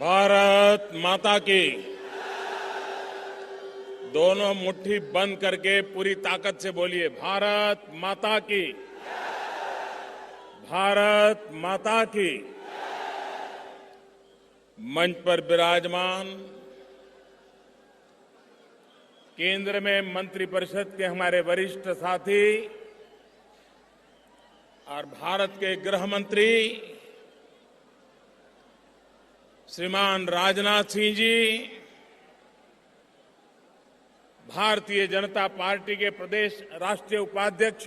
भारत माता की। दोनों मुट्ठी बंद करके पूरी ताकत से बोलिए, भारत माता की। भारत माता की। मंच पर विराजमान केंद्र में मंत्रिपरिषद के हमारे वरिष्ठ साथी और भारत के गृह मंत्री श्रीमान राजनाथ सिंह जी, भारतीय जनता पार्टी के प्रदेश राष्ट्रीय उपाध्यक्ष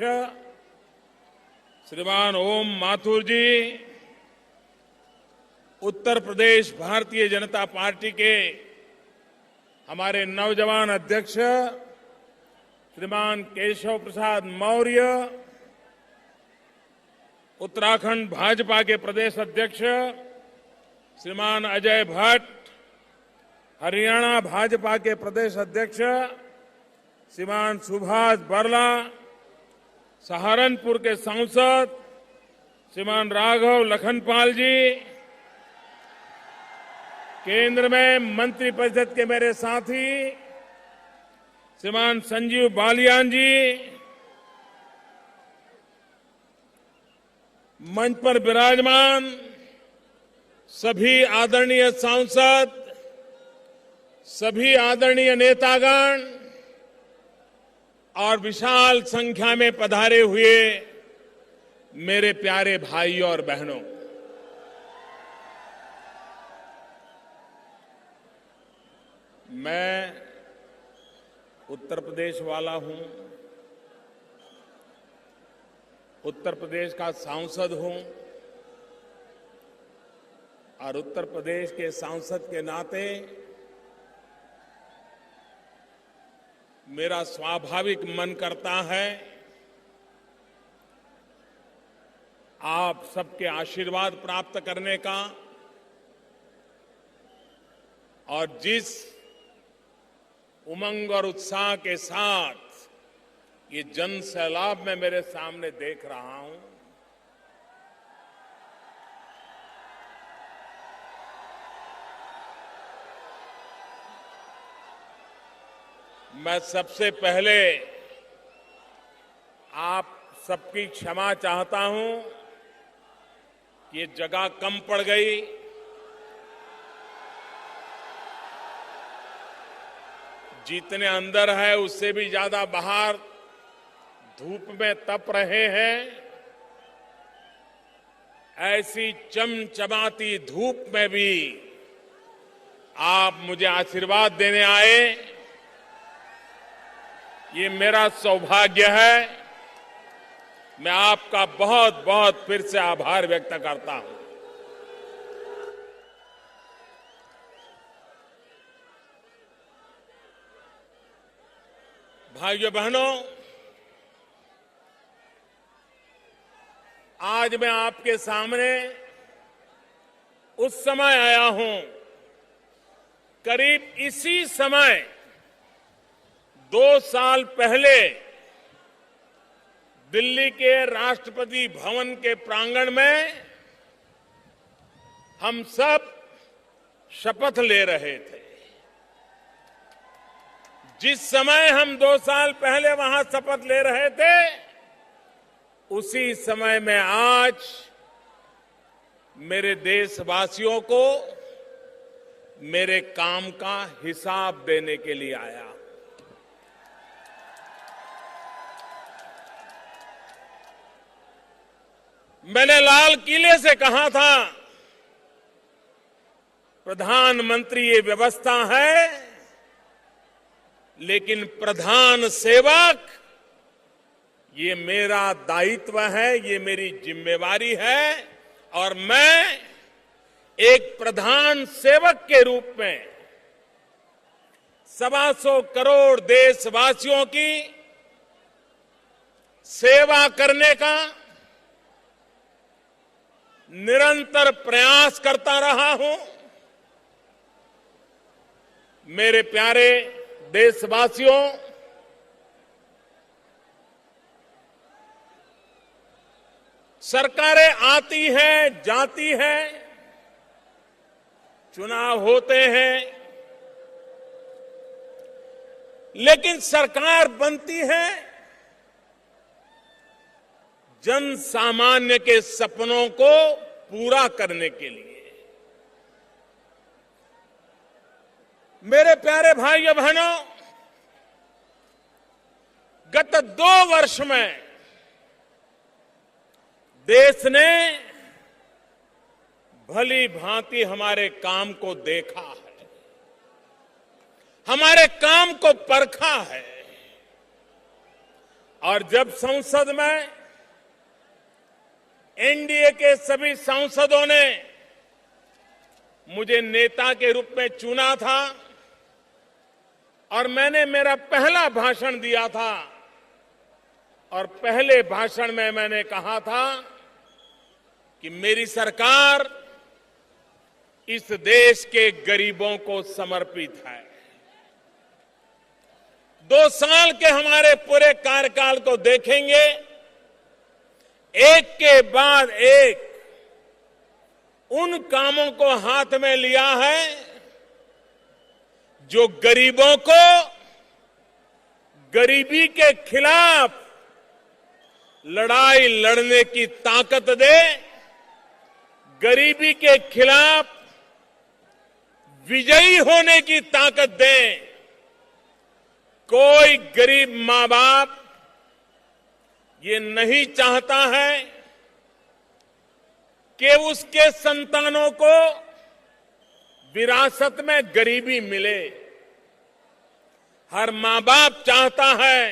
श्रीमान ओम माथुर जी, उत्तर प्रदेश भारतीय जनता पार्टी के हमारे नौजवान अध्यक्ष श्रीमान केशव प्रसाद मौर्य, उत्तराखंड भाजपा के प्रदेश अध्यक्ष श्रीमान अजय भट्ट, हरियाणा भाजपा के प्रदेश अध्यक्ष श्रीमान सुभाष बरला, सहारनपुर के सांसद श्रीमान राघव लखनपाल जी, केंद्र में मंत्रिपरिषद के मेरे साथी श्रीमान संजीव बालियान जी, मंच पर विराजमान सभी आदरणीय सांसद, सभी आदरणीय नेतागण और विशाल संख्या में पधारे हुए मेरे प्यारे भाइयों और बहनों, मैं उत्तर प्रदेश वाला हूं, उत्तर प्रदेश का सांसद हूं और उत्तर प्रदेश के सांसद के नाते मेरा स्वाभाविक मन करता है आप सबके आशीर्वाद प्राप्त करने का और जिस उमंग और उत्साह के साथ ये जन सैलाब मैं मेरे सामने देख रहा हूं, मैं सबसे पहले आप सबकी क्षमा चाहता हूं कि ये जगह कम पड़ गई। जितने अंदर है उससे भी ज्यादा बाहर धूप में तप रहे हैं। ऐसी चमचमाती धूप में भी आप मुझे आशीर्वाद देने आए, ये मेरा सौभाग्य है। मैं आपका बहुत बहुत फिर से आभार व्यक्त करता हूं। भाइयों बहनों, आज मैं आपके सामने उस समय आया हूं, करीब इसी समय 2 साल पहले दिल्ली के राष्ट्रपति भवन के प्रांगण में हम सब शपथ ले रहे थे। जिस समय हम 2 साल पहले वहां शपथ ले रहे थे, उसी समय में आज मेरे देशवासियों को मेरे काम का हिसाब देने के लिए आया। मैंने लाल किले से कहा था, प्रधानमंत्री ये व्यवस्था है, लेकिन प्रधान सेवक ये मेरा दायित्व है, ये मेरी जिम्मेवारी है और मैं एक प्रधान सेवक के रूप में 125 करोड़ देशवासियों की सेवा करने का निरंतर प्रयास करता रहा हूं। मेरे प्यारे देशवासियों, सरकारें आती हैं, जाती हैं, चुनाव होते हैं, लेकिन सरकार बनती है जन सामान्य के सपनों को पूरा करने के लिए। मेरे प्यारे भाइयों बहनों, गत 2 वर्ष में देश ने भली भांति हमारे काम को देखा है, हमारे काम को परखा है। और जब संसद में एनडीए के सभी सांसदों ने मुझे नेता के रूप में चुना था और मैंने मेरा पहला भाषण दिया था, और पहले भाषण में मैंने कहा था कि मेरी सरकार इस देश के गरीबों को समर्पित है। 2 साल के हमारे पूरे कार्यकाल को देखेंगे, एक के बाद एक उन कामों को हाथ में लिया है जो गरीबों को गरीबी के खिलाफ लड़ाई लड़ने की ताकत दे, गरीबी के खिलाफ विजयी होने की ताकत दे। कोई गरीब मां बाप ये नहीं चाहता है कि उसके संतानों को विरासत में गरीबी मिले। हर मां बाप चाहता है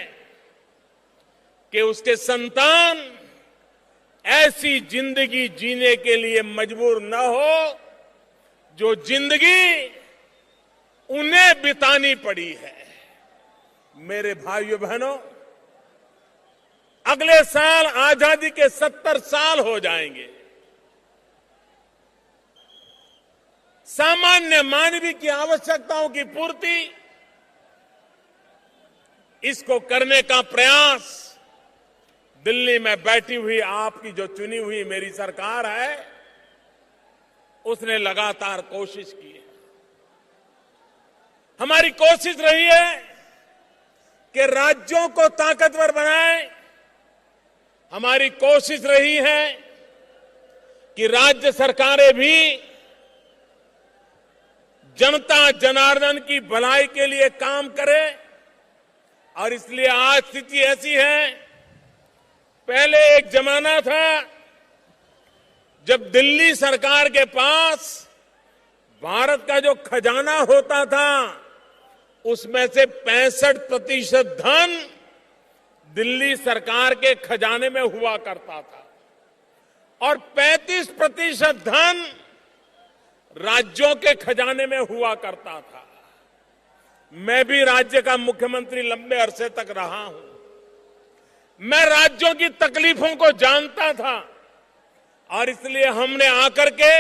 कि उसके संतान ऐसी जिंदगी जीने के लिए मजबूर न हो जो जिंदगी उन्हें बितानी पड़ी है। मेरे भाइयों बहनों, अगले साल आजादी के 70 साल हो जाएंगे। सामान्य मानवीय की आवश्यकताओं की पूर्ति, इसको करने का प्रयास दिल्ली में बैठी हुई आपकी जो चुनी हुई मेरी सरकार है, उसने लगातार कोशिश की है। हमारी कोशिश रही है कि राज्यों को ताकतवर बनाएं। हमारी कोशिश रही है कि राज्य सरकारें भी जनता जनार्दन की भलाई के लिए काम करें। और इसलिए आज स्थिति ऐसी है, पहले एक जमाना था जब दिल्ली सरकार के पास भारत का जो खजाना होता था उसमें से 65% धन दिल्ली सरकार के खजाने में हुआ करता था और 35% धन राज्यों के खजाने में हुआ करता था। मैं भी राज्य का मुख्यमंत्री लंबे अरसे तक रहा हूं। मैं राज्यों की तकलीफों को जानता था और इसलिए हमने आकर के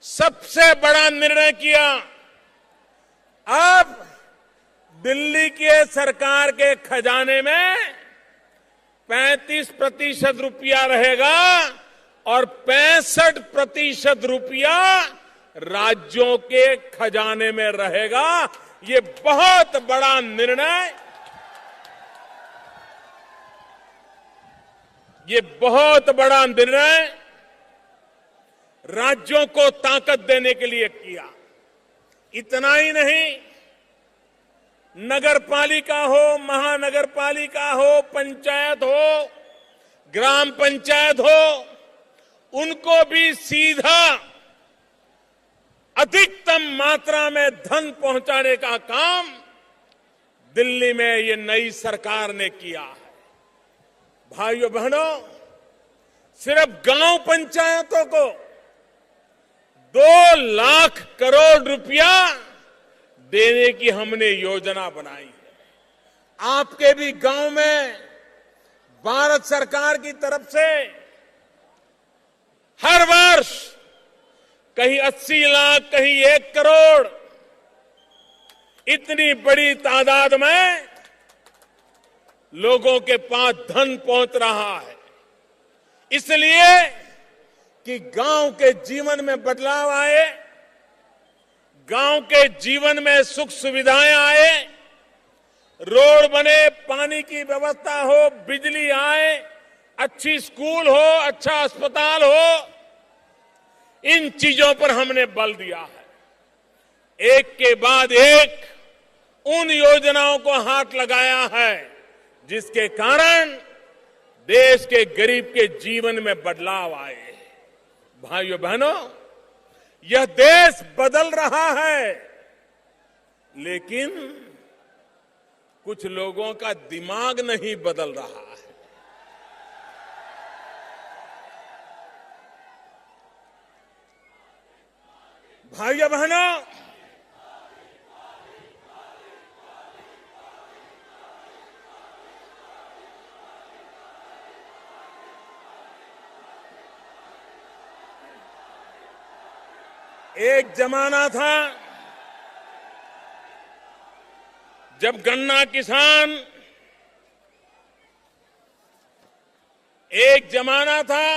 सबसे बड़ा निर्णय किया। अब दिल्ली के सरकार के खजाने में 35% रुपया रहेगा और 65% रुपया राज्यों के खजाने में रहेगा। ये बहुत बड़ा निर्णय, ये बहुत बड़ा निर्णय राज्यों को ताकत देने के लिए किया। इतना ही नहीं, नगर पालिका हो, महानगर पालिका हो, पंचायत हो, ग्राम पंचायत हो, उनको भी सीधा अधिकतम मात्रा में धन पहुंचाने का काम दिल्ली में ये नई सरकार ने किया है। भाइयों बहनों, सिर्फ गांव पंचायतों को 2 लाख करोड़ रुपया देने की हमने योजना बनाई है। आपके भी गांव में भारत सरकार की तरफ से हर वर्ष कहीं 80 लाख, कहीं 1 करोड़, इतनी बड़ी तादाद में लोगों के पास धन पहुंच रहा है, इसलिए कि गांव के जीवन में बदलाव आए, गांव के जीवन में सुख सुविधाएं आए, रोड बने, पानी की व्यवस्था हो, बिजली आए, अच्छी स्कूल हो, अच्छा अस्पताल हो, इन चीजों पर हमने बल दिया है। एक के बाद एक उन योजनाओं को हाथ लगाया है जिसके कारण देश के गरीब के जीवन में बदलाव आए। भाइयों बहनों, यह देश बदल रहा है, लेकिन कुछ लोगों का दिमाग नहीं बदल रहा है। भाइयों बहनों, एक जमाना था जब गन्ना किसान, एक जमाना था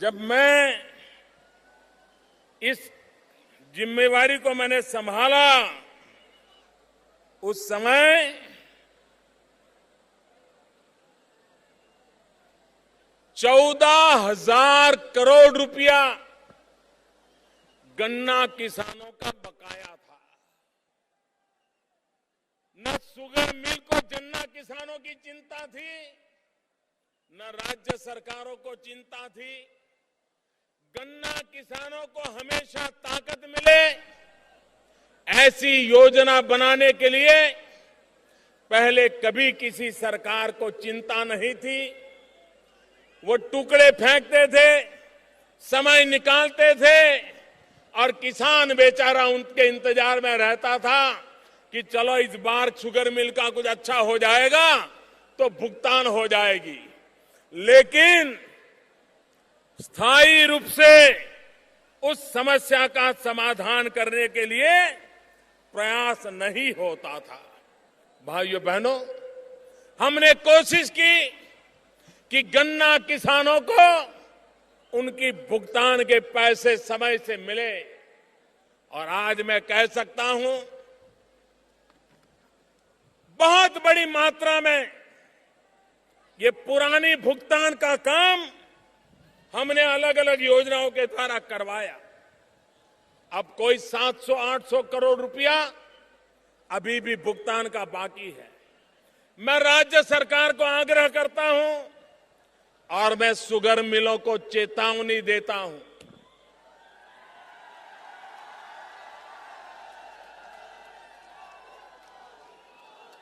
जब मैं इस जिम्मेवारी को मैंने संभाला, उस समय 14,000 करोड़ रुपया गन्ना किसानों का बकाया था। न शुगर मिल को गन्ना किसानों की चिंता थी, न राज्य सरकारों को चिंता थी। गन्ना किसानों को हमेशा ताकत मिले, ऐसी योजना बनाने के लिए पहले कभी किसी सरकार को चिंता नहीं थी। वो टुकड़े फेंकते थे, समय निकालते थे और किसान बेचारा उनके इंतजार में रहता था कि चलो इस बार शुगर मिल का कुछ अच्छा हो जाएगा तो भुगतान हो जाएगी। लेकिन स्थायी रूप से उस समस्या का समाधान करने के लिए प्रयास नहीं होता था। भाइयों बहनों, हमने कोशिश की कि गन्ना किसानों को उनकी भुगतान के पैसे समय से मिले, और आज मैं कह सकता हूं बहुत बड़ी मात्रा में ये पुरानी भुगतान का काम हमने अलग अलग योजनाओं के द्वारा करवाया। अब कोई 700-800 करोड़ रुपया अभी भी भुगतान का बाकी है। मैं राज्य सरकार को आग्रह करता हूं और मैं शुगर मिलों को चेतावनी देता हूं,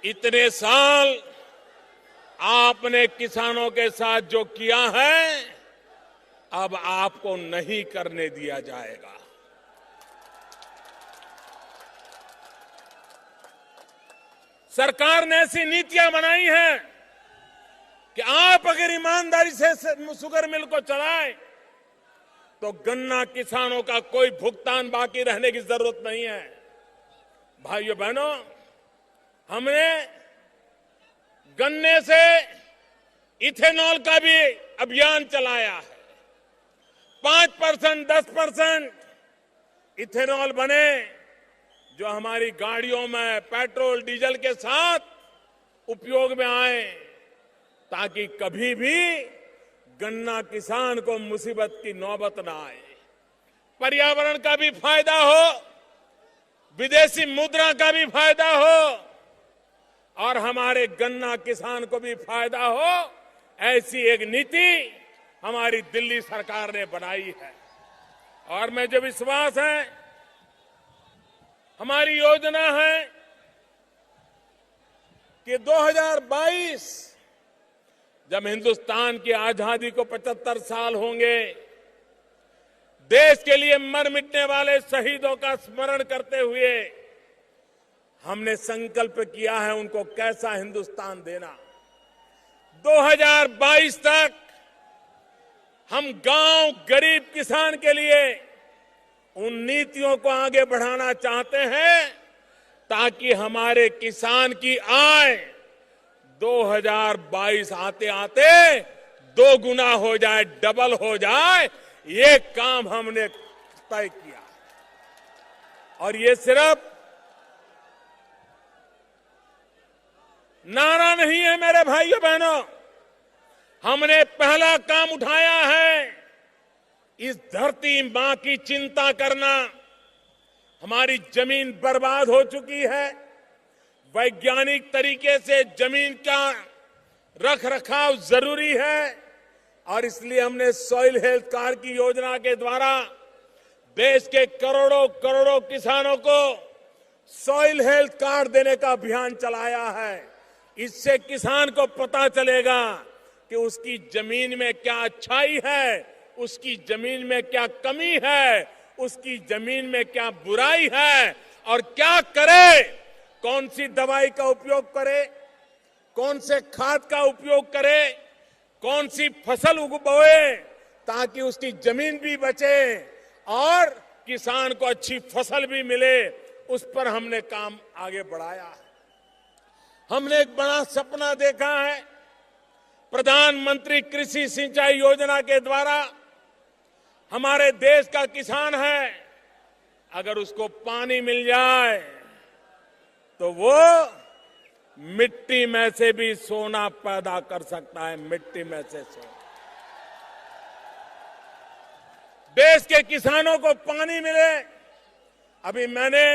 इतने साल आपने किसानों के साथ जो किया है, अब आपको नहीं करने दिया जाएगा। सरकार ने ऐसी नीतियां बनाई हैं कि आप अगर ईमानदारी से शुगर मिल को चलाएं तो गन्ना किसानों का कोई भुगतान बाकी रहने की जरूरत नहीं है। भाइयों बहनों, हमने गन्ने से इथेनॉल का भी अभियान चलाया है। 5%, 10% इथेनॉल बने जो हमारी गाड़ियों में पेट्रोल डीजल के साथ उपयोग में आए, ताकि कभी भी गन्ना किसान को मुसीबत की नौबत न आए। पर्यावरण का भी फायदा हो, विदेशी मुद्रा का भी फायदा हो और हमारे गन्ना किसान को भी फायदा हो, ऐसी एक नीति हमारी दिल्ली सरकार ने बनाई है। और मैं जो विश्वास है, हमारी योजना है कि 2022 जब हिंदुस्तान की आजादी को 75 साल होंगे, देश के लिए मर मिटने वाले शहीदों का स्मरण करते हुए हमने संकल्प किया है उनको कैसा हिंदुस्तान देना। 2022 तक हम गांव, गरीब किसान के लिए उन नीतियों को आगे बढ़ाना चाहते हैं ताकि हमारे किसान की आय 2022 आते आते 2 गुना हो जाए, डबल हो जाए। ये काम हमने तय किया। और ये सिर्फ नारा नहीं है मेरे भाइयों बहनों, हमने पहला काम उठाया है। इस धरती मां की चिंता करना, हमारी जमीन बर्बाद हो चुकी है। वैज्ञानिक तरीके से जमीन का रख रखाव जरूरी है और इसलिए हमने सॉइल हेल्थ कार्ड की योजना के द्वारा देश के करोड़ों करोड़ों किसानों को सॉइल हेल्थ कार्ड देने का अभियान चलाया है। इससे किसान को पता चलेगा कि उसकी जमीन में क्या अच्छाई है, उसकी जमीन में क्या कमी है, उसकी जमीन में क्या बुराई है और क्या करे, कौन सी दवाई का उपयोग करे, कौन से खाद का उपयोग करे, कौन सी फसल बोए ताकि उसकी जमीन भी बचे और किसान को अच्छी फसल भी मिले। उस पर हमने काम आगे बढ़ाया है। हमने एक बड़ा सपना देखा है। प्रधानमंत्री कृषि सिंचाई योजना के द्वारा हमारे देश का किसान है, अगर उसको पानी मिल जाए तो वो मिट्टी में से भी सोना पैदा कर सकता है। मिट्टी में से सोना। देश के किसानों को पानी मिले। अभी मैंने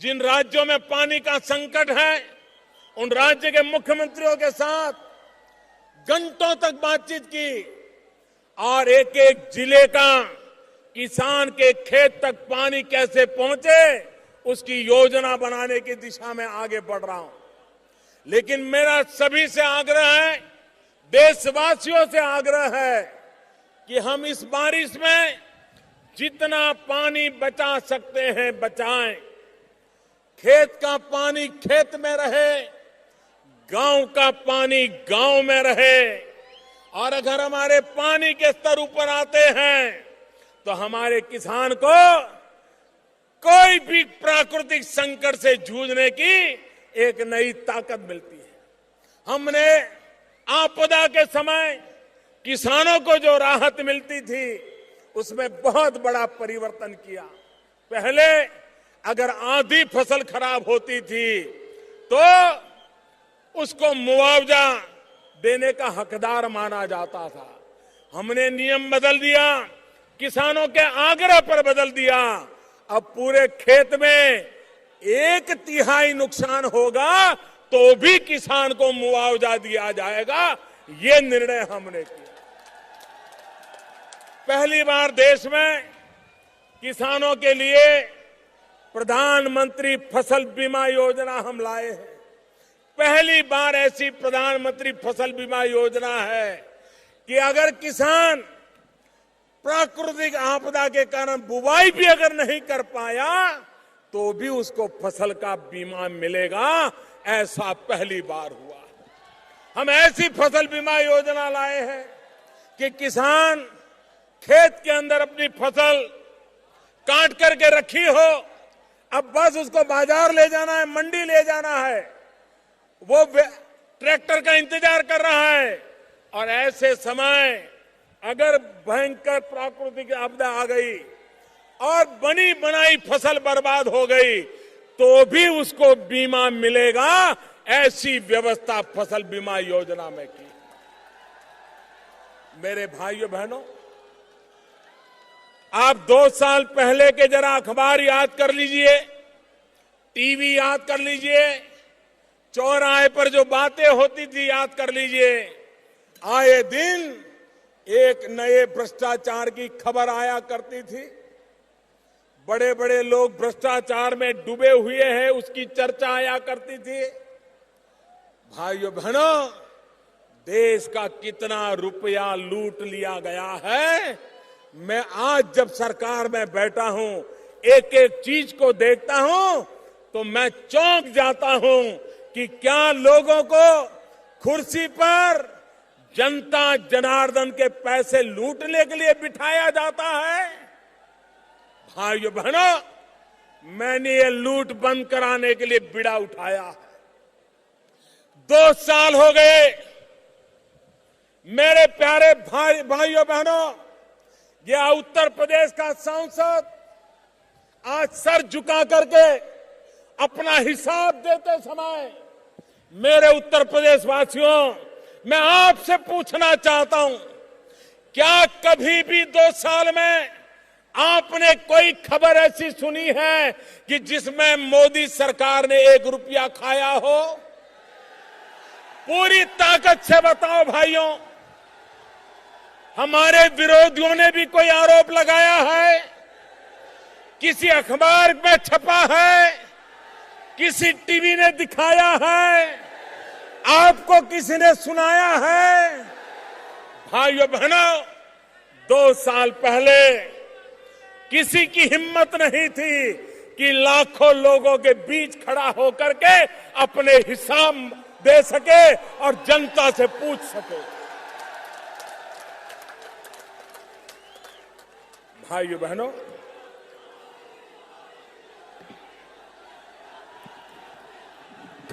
जिन राज्यों में पानी का संकट है उन राज्य के मुख्यमंत्रियों के साथ घंटों तक बातचीत की और एक एक जिले का किसान के खेत तक पानी कैसे पहुंचे उसकी योजना बनाने की दिशा में आगे बढ़ रहा हूं। लेकिन मेरा सभी से आग्रह है, देशवासियों से आग्रह है कि हम इस बारिश में जितना पानी बचा सकते हैं बचाएं। खेत का पानी खेत में रहे, गांव का पानी गांव में रहे और अगर हमारे पानी के स्तर ऊपर आते हैं तो हमारे किसान को कोई भी प्राकृतिक संकट से जूझने की एक नई ताकत मिलती है। हमने आपदा के समय किसानों को जो राहत मिलती थी उसमें बहुत बड़ा परिवर्तन किया। पहले अगर आधी फसल खराब होती थी तो उसको मुआवजा देने का हकदार माना जाता था। हमने नियम बदल दिया, किसानों के आग्रह पर बदल दिया। अब पूरे खेत में 1/3 नुकसान होगा तो भी किसान को मुआवजा दिया जाएगा। ये निर्णय हमने किया। पहली बार देश में किसानों के लिए प्रधानमंत्री फसल बीमा योजना हम लाए हैं। पहली बार ऐसी प्रधानमंत्री फसल बीमा योजना है कि अगर किसान प्राकृतिक आपदा के कारण बुवाई भी अगर नहीं कर पाया तो भी उसको फसल का बीमा मिलेगा। ऐसा पहली बार हुआ। हम ऐसी फसल बीमा योजना लाए हैं कि किसान खेत के अंदर अपनी फसल काट करके रखी हो, अब बस उसको बाजार ले जाना है, मंडी ले जाना है, वो ट्रैक्टर का इंतजार कर रहा है। और ऐसे समय अगर भयंकर प्राकृतिक आपदा आ गई और बनी बनाई फसल बर्बाद हो गई तो भी उसको बीमा मिलेगा। ऐसी व्यवस्था फसल बीमा योजना में की। मेरे भाइयों बहनों, आप 2 साल पहले के जरा अखबार याद कर लीजिए, टीवी याद कर लीजिए, चौराहे पर जो बातें होती थी याद कर लीजिए। आए दिन एक नए भ्रष्टाचार की खबर आया करती थी। बड़े बड़े लोग भ्रष्टाचार में डूबे हुए हैं उसकी चर्चा आया करती थी। भाइयों बहनों, देश का कितना रुपया लूट लिया गया है। मैं आज जब सरकार में बैठा हूं, एक एक चीज को देखता हूं तो मैं चौंक जाता हूं कि क्या लोगों को कुर्सी पर जनता जनार्दन के पैसे लूटने के लिए बिठाया जाता है। भाइयों बहनों, मैंने ये लूट बंद कराने के लिए बीड़ा उठाया है। 2 साल हो गए। मेरे प्यारे भाइयों बहनों, यह उत्तर प्रदेश का सांसद आज सर झुका करके अपना हिसाब देते समय मेरे उत्तर प्रदेश वासियों, मैं आपसे पूछना चाहता हूं, क्या कभी भी 2 साल में आपने कोई खबर ऐसी सुनी है कि जिसमें मोदी सरकार ने 1 रुपया खाया हो? पूरी ताकत से बताओ भाइयों। हमारे विरोधियों ने भी कोई आरोप लगाया है? किसी अखबार में छपा है? किसी टीवी ने दिखाया है? आपको किसी ने सुनाया है? भाइयों बहनों, 2 साल पहले किसी की हिम्मत नहीं थी कि लाखों लोगों के बीच खड़ा होकर के अपने हिसाब दे सके और जनता से पूछ सके। भाइयों बहनों,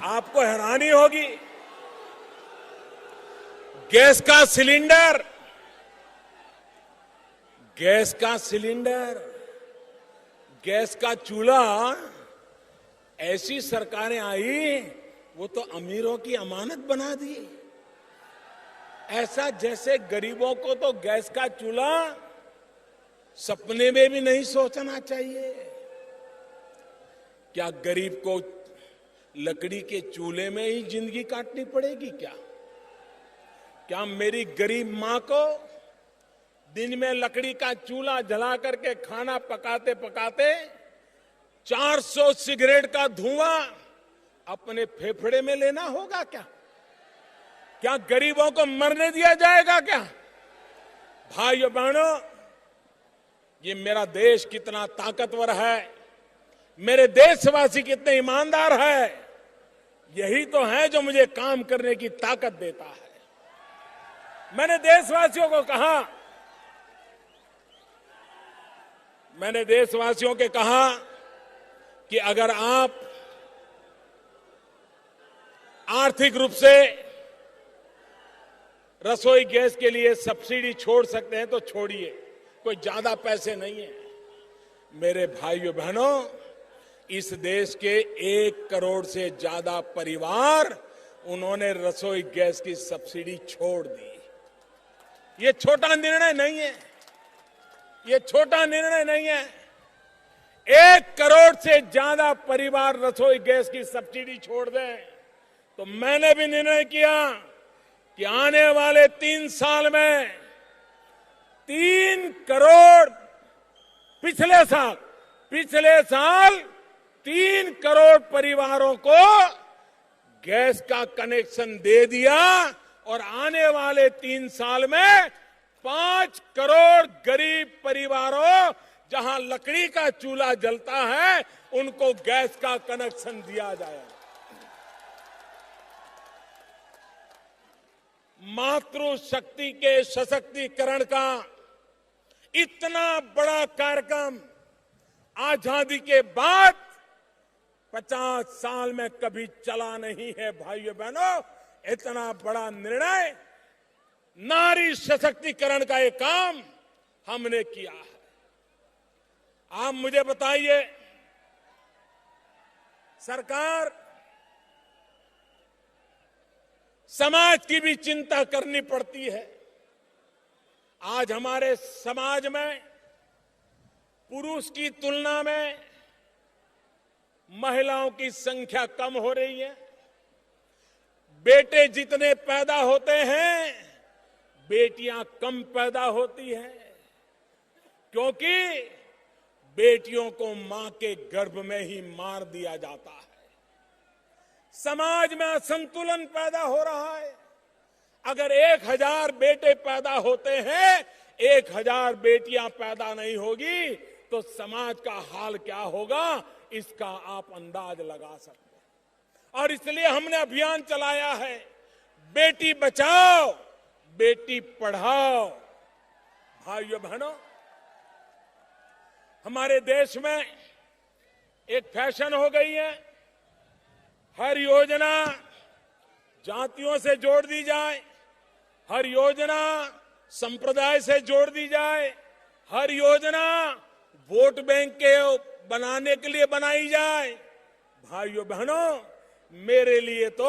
आपको हैरानी होगी, गैस का सिलेंडर, गैस का चूल्हा, ऐसी सरकारें आई वो तो अमीरों की अमानत बना दी। ऐसा जैसे गरीबों को तो गैस का चूल्हा सपने में भी नहीं सोचना चाहिए। क्या गरीब को लकड़ी के चूल्हे में ही जिंदगी काटनी पड़ेगी? क्या मेरी गरीब मां को दिन में लकड़ी का चूल्हा जला करके खाना पकाते पकाते 400 सिगरेट का धुआं अपने फेफड़े में लेना होगा? क्या गरीबों को मरने दिया जाएगा? भाइयों बहनों, ये मेरा देश कितना ताकतवर है, मेरे देशवासी कितने ईमानदार है, यही तो है जो मुझे काम करने की ताकत देता है। मैंने देशवासियों को कहा कि अगर आप आर्थिक रूप से रसोई गैस के लिए सब्सिडी छोड़ सकते हैं तो छोड़िए, कोई ज्यादा पैसे नहीं है। मेरे भाइयों बहनों, इस देश के 1 करोड़ से ज्यादा परिवार उन्होंने रसोई गैस की सब्सिडी छोड़ दी। ये छोटा निर्णय नहीं है, ये छोटा निर्णय नहीं है। 1 करोड़ से ज्यादा परिवार रसोई गैस की सब्सिडी छोड़ दें तो मैंने भी निर्णय किया कि आने वाले 3 साल में 3 करोड़, पिछले साल 3 करोड़ परिवारों को गैस का कनेक्शन दे दिया और आने वाले 3 साल में 5 करोड़ गरीब परिवारों, जहां लकड़ी का चूल्हा जलता है, उनको गैस का कनेक्शन दिया जाएगा। मातृशक्ति के सशक्तिकरण का इतना बड़ा कार्यक्रम आजादी के बाद 50 साल में कभी चला नहीं है। भाइयों बहनों, इतना बड़ा निर्णय, नारी सशक्तिकरण का एक काम हमने किया है। आप मुझे बताइए, सरकार समाज की भी चिंता करनी पड़ती है। आज हमारे समाज में पुरुष की तुलना में महिलाओं की संख्या कम हो रही है। बेटे जितने पैदा होते हैं, बेटियां कम पैदा होती हैं, क्योंकि बेटियों को मां के गर्भ में ही मार दिया जाता है। समाज में असंतुलन पैदा हो रहा है। अगर 1000 बेटे पैदा होते हैं, 1000 बेटियां पैदा नहीं होगी तो समाज का हाल क्या होगा, इसका आप अंदाज लगा सकते हैं। और इसलिए हमने अभियान चलाया है, बेटी बचाओ बेटी पढ़ाओ। भाइयों बहनों, हमारे देश में एक फैशन हो गई है, हर योजना जातियों से जोड़ दी जाए, हर योजना संप्रदाय से जोड़ दी जाए, हर योजना वोट बैंक के बनाने के लिए बनाई जाए। भाइयों बहनों, मेरे लिए तो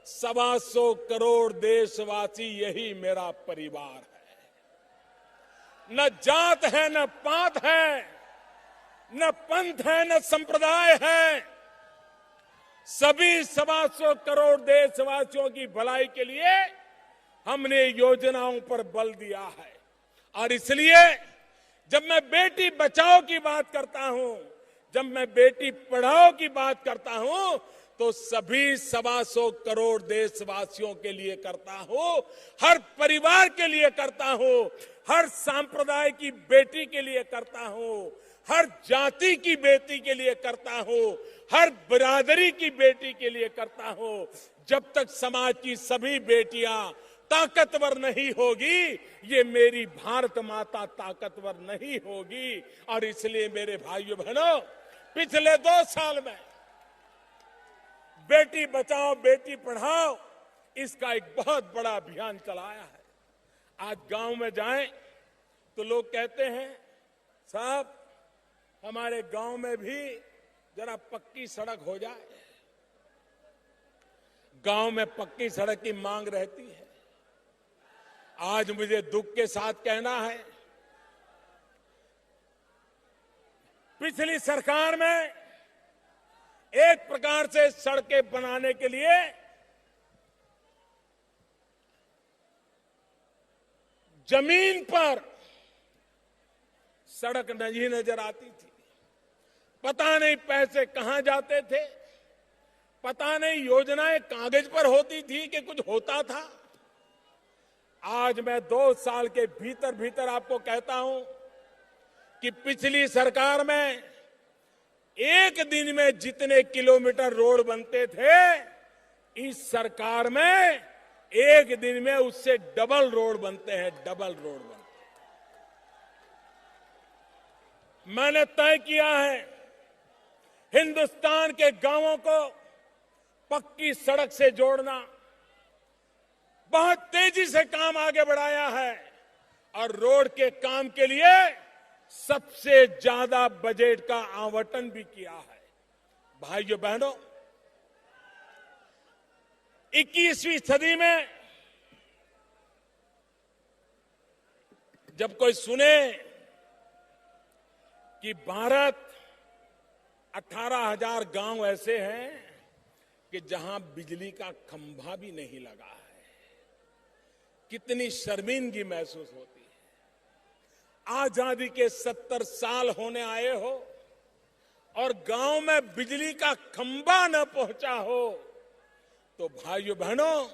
125 करोड़ देशवासी यही मेरा परिवार है। न जात है, न पात है, न पंथ है, न संप्रदाय है। सभी 125 करोड़ देशवासियों की भलाई के लिए हमने योजनाओं पर बल दिया है। और इसलिए जब मैं बेटी बचाओ की बात करता हूं, जब मैं बेटी पढ़ाओ की बात करता हूं, तो सभी 125 करोड़ देशवासियों के लिए करता हूं, हर परिवार के लिए करता हूं, हर संप्रदाय की बेटी के लिए करता हूं, हर जाति की बेटी के लिए करता हूं, हर बिरादरी की बेटी के लिए करता हूं। जब तक समाज की सभी बेटियां ताकतवर नहीं होगी, ये मेरी भारत माता ताकतवर नहीं होगी। और इसलिए मेरे भाइयों बहनों, पिछले 2 साल में बेटी बचाओ बेटी पढ़ाओ इसका एक बहुत बड़ा अभियान चलाया है। आज गांव में जाएं तो लोग कहते हैं, साहब हमारे गांव में भी जरा पक्की सड़क हो जाए। गांव में पक्की सड़क की मांग रहती है। आज मुझे दुख के साथ कहना है, पिछली सरकार में एक प्रकार से सड़कें बनाने के लिए जमीन पर सड़क नहीं नजर आती थी। पता नहीं पैसे कहां जाते थे, पता नहीं योजनाएं कागज पर होती थी कि कुछ होता था। आज मैं 2 साल के भीतर भीतर आपको कहता हूं कि पिछली सरकार में एक दिन में जितने किलोमीटर रोड बनते थे, इस सरकार में एक दिन में उससे डबल रोड बनते हैं, डबल रोड बनते हैं। मैंने तय किया है हिंदुस्तान के गांवों को पक्की सड़क से जोड़ना। बहुत तेजी से काम आगे बढ़ाया है और रोड के काम के लिए सबसे ज्यादा बजट का आवंटन भी किया है। भाइयों बहनों, 21वीं सदी में जब कोई सुने कि भारत 18,000 गांव ऐसे हैं कि जहां बिजली का खंभा भी नहीं लगा है, कितनी शर्मिंदगी महसूस होती है। आजादी के 70 साल होने आए हो और गांव में बिजली का खंभा न पहुंचा हो, तो भाइयों बहनों,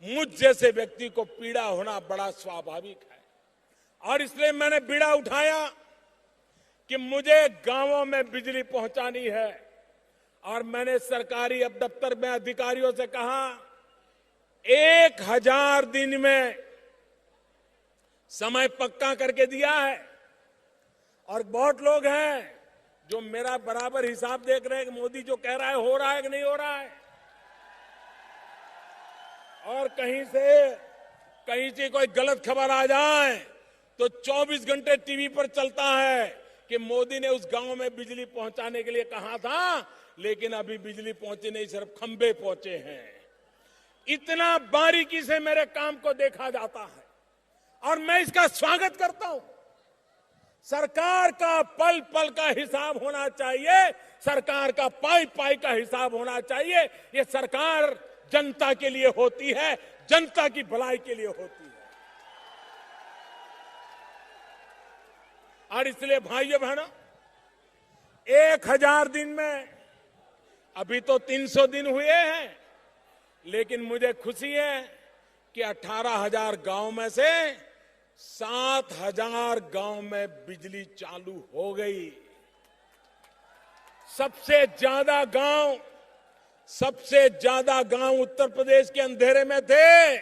मुझ जैसे व्यक्ति को पीड़ा होना बड़ा स्वाभाविक है। और इसलिए मैंने बीड़ा उठाया कि मुझे गांवों में बिजली पहुंचानी है। और मैंने सरकारी अब दफ्तर में अधिकारियों से कहा, 1000 दिन में समय पक्का करके दिया है। और बहुत लोग हैं जो मेरा बराबर हिसाब देख रहे हैं कि मोदी जो कह रहा है हो रहा है कि नहीं हो रहा है। और कहीं से कोई गलत खबर आ जाए तो 24 घंटे टीवी पर चलता है कि मोदी ने उस गांव में बिजली पहुंचाने के लिए कहा था, लेकिन अभी बिजली पहुंची नहीं, सिर्फ खंभे पहुंचे हैं। इतना बारीकी से मेरे काम को देखा जाता है और मैं इसका स्वागत करता हूं। सरकार का पल पल का हिसाब होना चाहिए, सरकार का पाई पाई का हिसाब होना चाहिए। ये सरकार जनता के लिए होती है, जनता की भलाई के लिए होती है। और इसलिए भाइयों बहनों, 1000 दिन में अभी तो 300 दिन हुए हैं, लेकिन मुझे खुशी है कि 18,000 गांव में से 7,000 गांव में बिजली चालू हो गई। सबसे ज्यादा गांव उत्तर प्रदेश के अंधेरे में थे।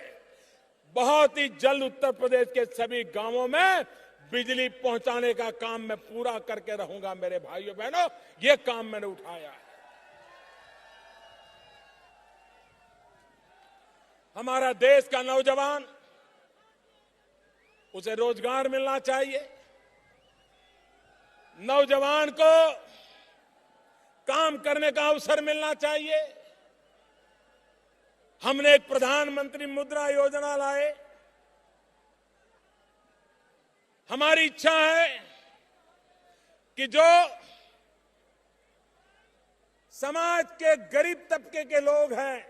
बहुत ही जल्द उत्तर प्रदेश के सभी गांवों में बिजली पहुंचाने का काम मैं पूरा करके रहूंगा। मेरे भाइयों बहनों, ये काम मैंने उठाया है। हमारा देश का नौजवान, उसे रोजगार मिलना चाहिए। नौजवान को काम करने का अवसर मिलना चाहिए। हमने एक प्रधानमंत्री मुद्रा योजना लाए। हमारी इच्छा है कि जो समाज के गरीब तबके के लोग हैं,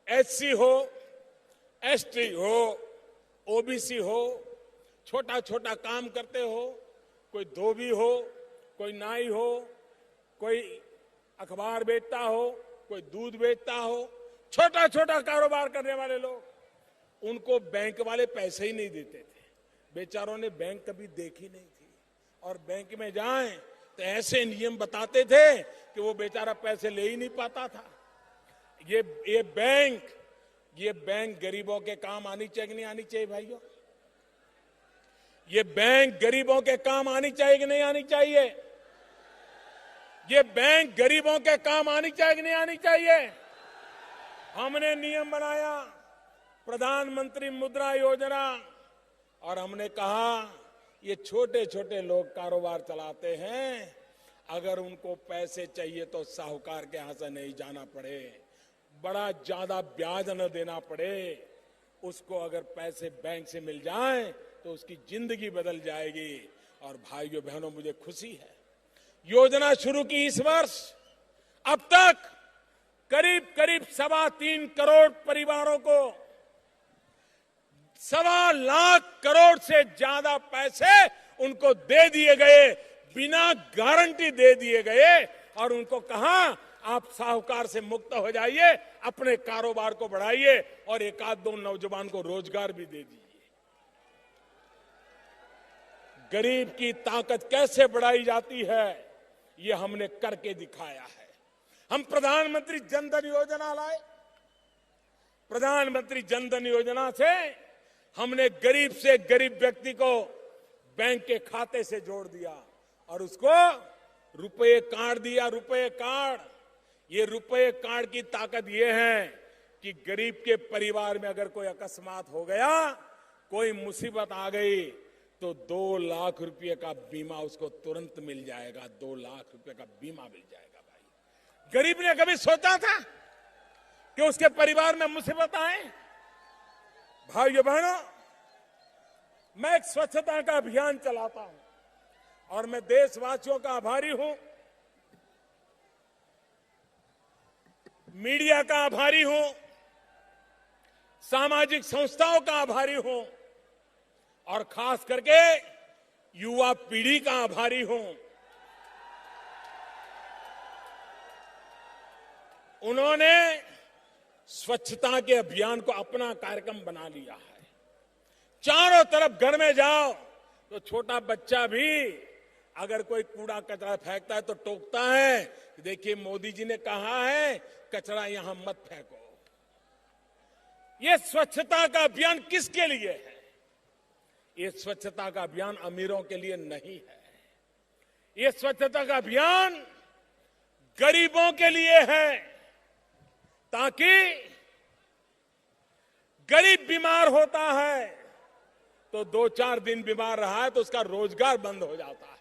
एससी हो, एसटी हो, ओबीसी हो, छोटा छोटा काम करते हो, कोई धोबी हो, कोई नाई हो, कोई अखबार बेचता हो, कोई दूध बेचता हो, छोटा छोटा कारोबार करने वाले लोग, उनको बैंक वाले पैसे ही नहीं देते थे। बेचारों ने बैंक कभी देखी नहीं थी, और बैंक में जाएं तो ऐसे नियम बताते थे कि वो बेचारा पैसे ले ही नहीं पाता था। ये बैंक गरीबों के काम आनी चाहिए कि नहीं आनी चाहिए भाइयों? ये बैंक गरीबों के काम आनी चाहिए कि नहीं आनी चाहिए? ये बैंक गरीबों के काम आनी चाहिए कि नहीं आनी चाहिए? हमने नियम बनाया, प्रधानमंत्री मुद्रा योजना, और हमने कहा ये छोटे छोटे लोग कारोबार चलाते हैं, अगर उनको पैसे चाहिए तो साहूकार के यहां से नहीं जाना पड़े, बड़ा ज्यादा ब्याज न देना पड़े, उसको अगर पैसे बैंक से मिल जाएं तो उसकी जिंदगी बदल जाएगी। और भाइयों बहनों, मुझे खुशी है, योजना शुरू की इस वर्ष अब तक करीब करीब 3.25 करोड़ परिवारों को 1.25 लाख करोड़ से ज्यादा पैसे उनको दे दिए गए, बिना गारंटी दे दिए गए, और उनको कहा आप साहूकार से मुक्त हो जाइए, अपने कारोबार को बढ़ाइए, और एक आध दो नौजवान को रोजगार भी दे दीजिए। गरीब की ताकत कैसे बढ़ाई जाती है, ये हमने करके दिखाया है। हम प्रधानमंत्री जनधन योजना लाए। प्रधानमंत्री जनधन योजना से हमने गरीब से गरीब व्यक्ति को बैंक के खाते से जोड़ दिया, और उसको रुपए कार्ड दिया। रुपए कार्ड, ये रुपए कार्ड की ताकत ये है कि गरीब के परिवार में अगर कोई अकस्मात हो गया, कोई मुसीबत आ गई, तो 2 लाख रुपए का बीमा उसको तुरंत मिल जाएगा। 2 लाख रुपए का बीमा मिल जाएगा। भाई, गरीब ने कभी सोचा था कि उसके परिवार में मुसीबत आए? भाइयों बहनों, मैं एक स्वच्छता का अभियान चलाता हूं, और मैं देशवासियों का आभारी हूं, मीडिया का आभारी हूं, सामाजिक संस्थाओं का आभारी हूं, और खास करके युवा पीढ़ी का आभारी हूं। उन्होंने स्वच्छता के अभियान को अपना कार्यक्रम बना लिया है। चारों तरफ घर में जाओ तो छोटा बच्चा भी अगर कोई कूड़ा कचरा फेंकता है तो टोकता है, देखिए मोदी जी ने कहा है कचरा यहां मत फेंको। ये स्वच्छता का अभियान किसके लिए है? ये स्वच्छता का अभियान अमीरों के लिए नहीं है। ये स्वच्छता का अभियान गरीबों के लिए है, ताकि गरीब बीमार होता है तो 2-4 दिन बीमार रहा है तो उसका रोजगार बंद हो जाता है।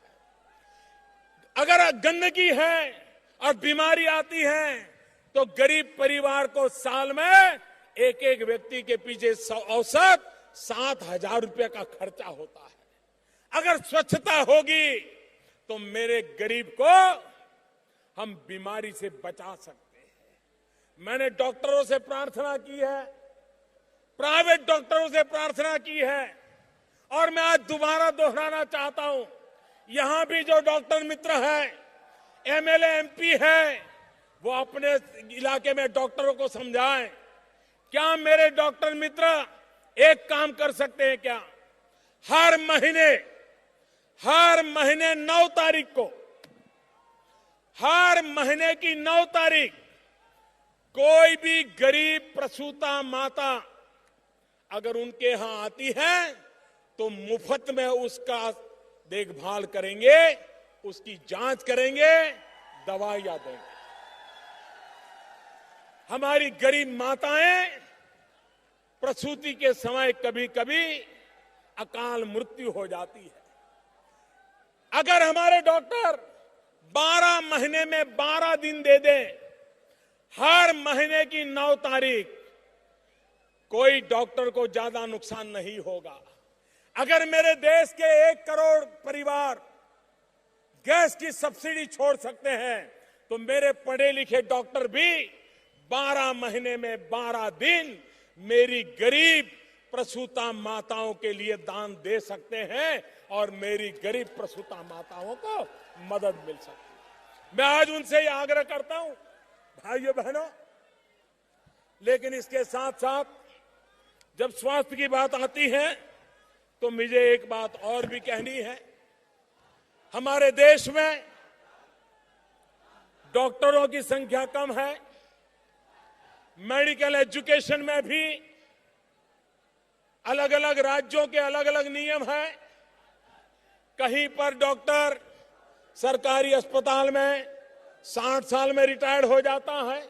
अगर गंदगी है और बीमारी आती है तो गरीब परिवार को साल में एक एक व्यक्ति के पीछे औसत 7,000 रुपए का खर्चा होता है। अगर स्वच्छता होगी तो मेरे गरीब को हम बीमारी से बचा सकते हैं। मैंने डॉक्टरों से प्रार्थना की है, प्राइवेट डॉक्टरों से प्रार्थना की है, और मैं आज दोबारा दोहराना चाहता हूं, यहां भी जो डॉक्टर मित्र हैं, एमएलए एमपी है, वो अपने इलाके में डॉक्टरों को समझाएं। क्या मेरे डॉक्टर मित्र एक काम कर सकते हैं क्या? हर महीने 9 तारीख को, हर महीने की 9 तारीख कोई भी गरीब प्रसूता माता अगर उनके यहां आती है तो मुफ्त में उसका देखभाल करेंगे, उसकी जांच करेंगे, दवाइयां देंगे। हमारी गरीब माताएं प्रसूति के समय कभी कभी अकाल मृत्यु हो जाती है। अगर हमारे डॉक्टर 12 महीने में 12 दिन दे दें, हर महीने की 9 तारीख, कोई डॉक्टर को ज्यादा नुकसान नहीं होगा। अगर मेरे देश के 1 करोड़ परिवार गैस की सब्सिडी छोड़ सकते हैं, तो मेरे पढ़े लिखे डॉक्टर भी 12 महीने में 12 दिन मेरी गरीब प्रसूता माताओं के लिए दान दे सकते हैं और मेरी गरीब प्रसूता माताओं को मदद मिल सकती है। मैं आज उनसे ये आग्रह करता हूं, भाइयों बहनों, लेकिन इसके साथ साथ जब स्वास्थ्य की बात आती है तो मुझे एक बात और भी कहनी है। हमारे देश में डॉक्टरों की संख्या कम है, मेडिकल एजुकेशन में भी अलग अलग राज्यों के अलग अलग नियम हैं। कहीं पर डॉक्टर सरकारी अस्पताल में 60 साल में रिटायर्ड हो जाता है,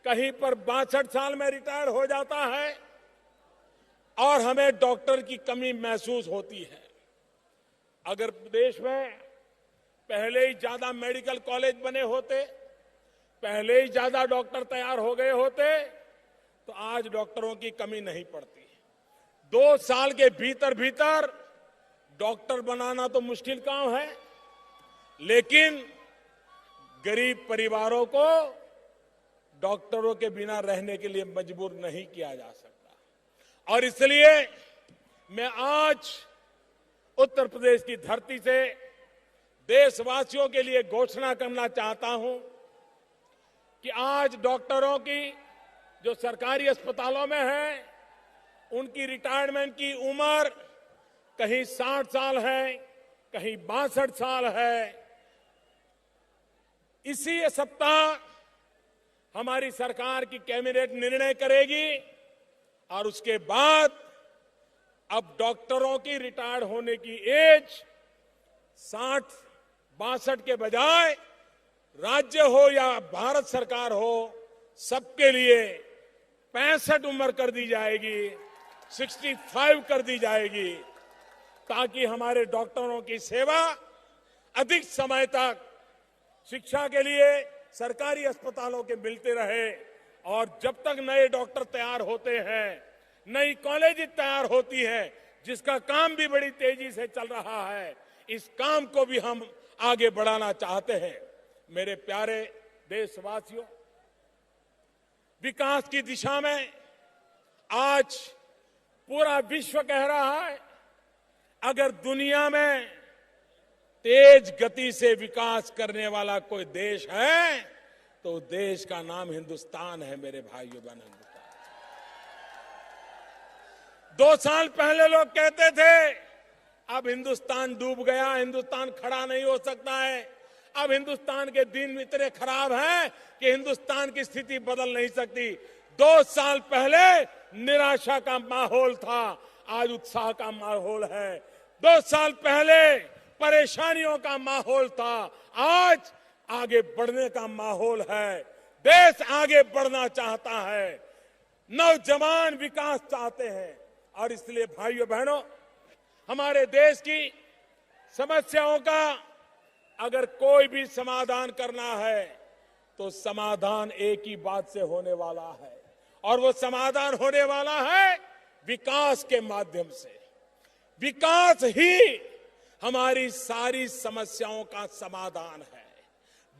कहीं पर 62 साल में रिटायर्ड हो जाता है और हमें डॉक्टर की कमी महसूस होती है। अगर देश में पहले ही ज्यादा मेडिकल कॉलेज बने होते, पहले ही ज्यादा डॉक्टर तैयार हो गए होते, तो आज डॉक्टरों की कमी नहीं पड़ती। 2 साल के भीतर भीतर डॉक्टर बनाना तो मुश्किल काम है, लेकिन गरीब परिवारों को डॉक्टरों के बिना रहने के लिए मजबूर नहीं किया जा सकता। और इसलिए मैं आज उत्तर प्रदेश की धरती से देशवासियों के लिए घोषणा करना चाहता हूं कि आज डॉक्टरों की जो सरकारी अस्पतालों में है, उनकी रिटायरमेंट की उम्र कहीं 60 साल है, कहीं 62 साल है। इसी सप्ताह हमारी सरकार की कैबिनेट निर्णय करेगी और उसके बाद अब डॉक्टरों की रिटायर होने की एज 60-62 के बजाय राज्य हो या भारत सरकार हो, सबके लिए 65 उम्र कर दी जाएगी, 65 कर दी जाएगी, ताकि हमारे डॉक्टरों की सेवा अधिक समय तक शिक्षा के लिए सरकारी अस्पतालों के मिलते रहे। और जब तक नए डॉक्टर तैयार होते हैं, नई कॉलेज तैयार होती है, जिसका काम भी बड़ी तेजी से चल रहा है, इस काम को भी हम आगे बढ़ाना चाहते हैं। मेरे प्यारे देशवासियों, विकास की दिशा में आज पूरा विश्व कह रहा है, अगर दुनिया में तेज गति से विकास करने वाला कोई देश है तो देश का नाम हिंदुस्तान है। मेरे भाइयों बहनों, 2 साल पहले लोग कहते थे अब हिंदुस्तान डूब गया, हिंदुस्तान खड़ा नहीं हो सकता है, अब हिंदुस्तान के दिन इतने खराब हैं कि हिंदुस्तान की स्थिति बदल नहीं सकती। 2 साल पहले निराशा का माहौल था, आज उत्साह का माहौल है। 2 साल पहले परेशानियों का माहौल था, आज आगे बढ़ने का माहौल है। देश आगे बढ़ना चाहता है, नौजवान विकास चाहते हैं। और इसलिए भाइयों बहनों, हमारे देश की समस्याओं का अगर कोई भी समाधान करना है तो समाधान एक ही बात से होने वाला है, और वो समाधान होने वाला है विकास के माध्यम से। विकास ही हमारी सारी समस्याओं का समाधान है।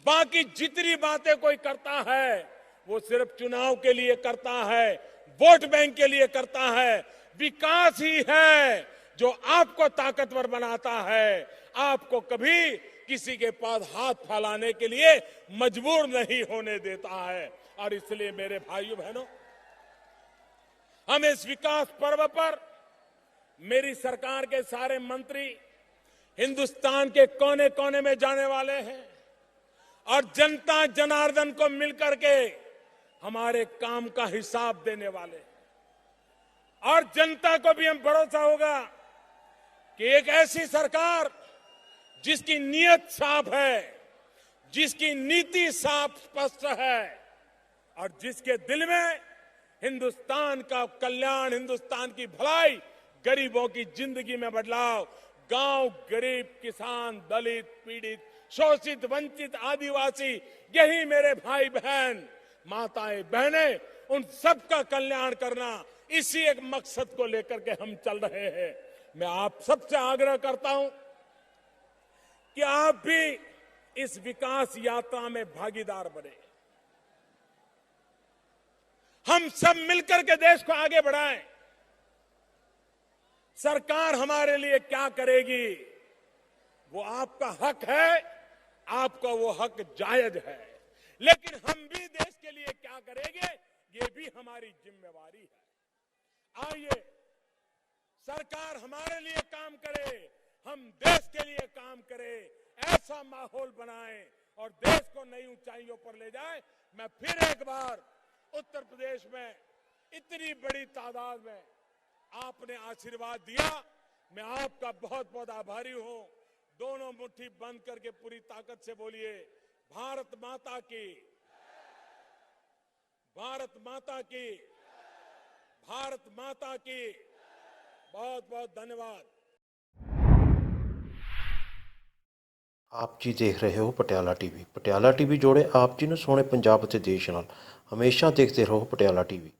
बाकी जितनी बातें कोई करता है वो सिर्फ चुनाव के लिए करता है, वोट बैंक के लिए करता है। विकास ही है जो आपको ताकतवर बनाता है, आपको कभी किसी के पास हाथ फैलाने के लिए मजबूर नहीं होने देता है। और इसलिए मेरे भाइयों बहनों, हम इस विकास पर्व पर मेरी सरकार के सारे मंत्री हिंदुस्तान के कोने कोने में जाने वाले हैं और जनता जनार्दन को मिलकर के हमारे काम का हिसाब देने वाले हैं। और जनता को भी हम भरोसा होगा कि एक ऐसी सरकार जिसकी नीयत साफ है, जिसकी नीति साफ स्पष्ट है और जिसके दिल में हिंदुस्तान का कल्याण, हिंदुस्तान की भलाई, गरीबों की जिंदगी में बदलाव, गांव, गरीब, किसान, दलित, पीड़ित, शोषित, वंचित, आदिवासी, यही मेरे भाई बहन, माताएं, बहनें, उन सबका कल्याण करना, इसी एक मकसद को लेकर के हम चल रहे हैं। मैं आप सबसे आग्रह करता हूं कि आप भी इस विकास यात्रा में भागीदार बने। हम सब मिलकर के देश को आगे बढ़ाएं। सरकार हमारे लिए क्या करेगी, वो आपका हक है, आपका वो हक जायज है, लेकिन हम भी देश के लिए क्या करेंगे, ये भी हमारी जिम्मेवारी है। आइए, सरकार हमारे लिए काम करे, हम देश के लिए काम करें, ऐसा माहौल बनाएं और देश को नई ऊंचाइयों पर ले जाएं। मैं फिर एक बार उत्तर प्रदेश में इतनी बड़ी तादाद में आपने आशीर्वाद दिया, मैं आपका बहुत बहुत आभारी हूं। दोनों मुट्ठी बंद करके पूरी ताकत से बोलिए, भारत माता की, भारत माता की, भारत माता की। बहुत बहुत धन्यवाद। ਆਪ ਜੀ ਦੇਖ ਰਹੇ ਹੋ ਪਟਿਆਲਾ ਟੀਵੀ। ਪਟਿਆਲਾ ਟੀਵੀ ਜੋੜੇ ਆਪ ਜੀ ਨੂੰ ਸੋਹਣੇ ਪੰਜਾਬ ਅਤੇ ਦੇਸ਼ ਨਾਲ। ਹਮੇਸ਼ਾ ਦੇਖਦੇ ਰਹੋ ਪਟਿਆਲਾ ਟੀਵੀ।